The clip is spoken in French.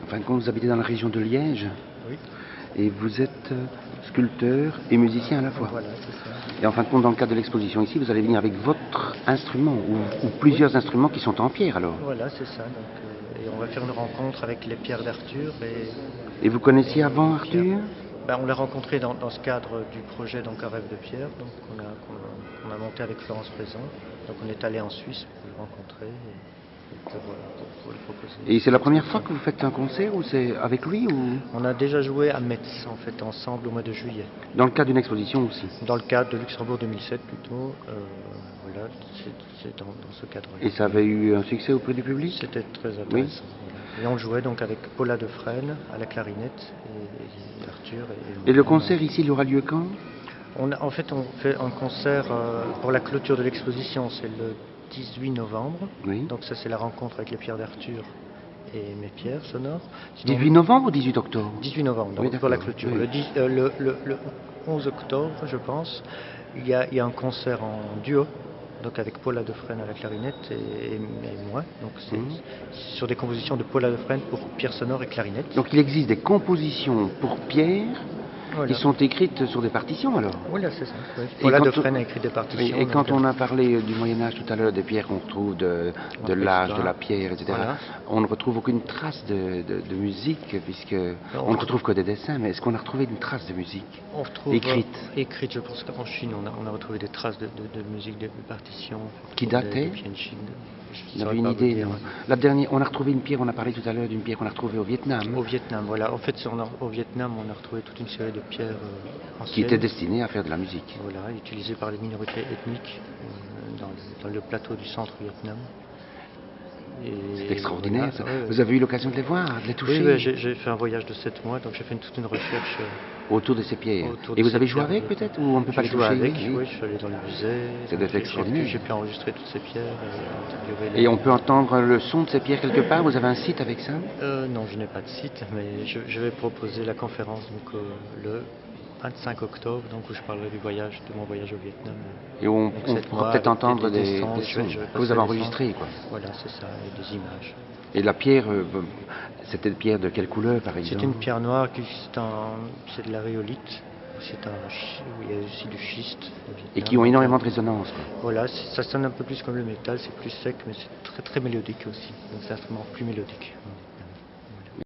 fin de compte, vous habitez dans la région de Liège Oui. et vous êtes sculpteur et musicien à la fois. Voilà, c'est ça. Et en fin de compte, dans le cadre de l'exposition ici, vous allez venir avec votre instrument ou plusieurs instruments qui sont en pierre alors. Voilà, c'est ça. Et on va faire une rencontre avec les pierres d'Arthur. Et vous connaissiez avant Arthur? On l'a rencontré dans ce cadre du projet Un rêve de pierre, donc qu'on a monté avec Florence Présent. Donc on est allé en Suisse pour le rencontrer et pour le proposer. Et c'est la première fois que vous faites un concert ou c'est avec lui ou... On a déjà joué à Metz en fait ensemble au mois de juillet. Dans le cadre d'une exposition aussi? Dans le cadre de Luxembourg 2007 plutôt. Voilà, c'est dans ce cadre-là. Et ça avait eu un succès auprès du public? C'était très intéressant. Oui. Voilà. Et on jouait donc avec Paula Defresne à la clarinette et Arthur. Et le concert ici, il aura lieu quand? En fait, on fait un concert pour la clôture de l'exposition, c'est le 18 novembre. Oui. Donc ça, c'est la rencontre avec les pierres d'Arthur et mes pierres sonores. Sinon, 18 novembre ou 18 octobre? 18 novembre, donc Oui, pour la d'accord. clôture. Oui. Le 11 octobre, je pense, il y a un concert en duo, donc avec Paula Defresne à la clarinette et moi. Donc c'est sur des compositions de Paula Defresne pour pierre sonore et clarinette. Donc il existe des compositions pour pierre qui sont écrites sur des partitions alors? Voilà, c'est ça. Oui. Paula Defresne a écrit des partitions. Oui, et quand on a parlé du Moyen-Âge tout à l'heure, des pierres qu'on retrouve de l'âge de la pierre, etc., voilà. On ne retrouve aucune trace de musique, puisque on ne retrouve que des dessins, mais est-ce qu'on a retrouvé une trace de musique écrite? Je pense qu'en Chine, on a retrouvé des traces de musique, de partitions. Qui dataient? Vous avez une idée? La dernière, on a retrouvé une pierre, on a parlé tout à l'heure d'une pierre qu'on a retrouvée au Vietnam. Au Vietnam, voilà. En fait, au Vietnam, on a retrouvé toute une série de pierres anciennes. Qui étaient destinées à faire de la musique. Voilà, utilisées par les minorités ethniques dans le plateau du centre Vietnam. C'est extraordinaire. Voilà, ouais. Vous avez eu l'occasion de les voir, de les toucher? Oui, j'ai fait un voyage de 7 mois, donc j'ai fait toute une recherche. Autour de ces pierres. Et vous avez joué avec peut-être? Ou on ne peut pas les toucher? Avec, oui, je suis allé dans les musées. Ça doit être extraordinaire. J'ai pu enregistrer toutes ces pierres. Et on peut entendre le son de ces pierres quelque part? Vous avez un site avec ça? Non, je n'ai pas de site, mais je vais proposer la conférence donc, le 25 octobre, donc, où je parlerai de mon voyage au Vietnam. Et on pourra peut-être entendre des sons que vous avez enregistrés, quoi. Voilà, c'est ça, et des images. Et la pierre, c'était une pierre de quelle couleur, par exemple? C'est une pierre noire, c'est de la rhyolite. Il y a aussi du schiste. Et qui ont énormément de résonance, quoi. Voilà, ça sonne un peu plus comme le métal, c'est plus sec, mais c'est très très mélodique aussi. Donc c'est un instrument plus mélodique.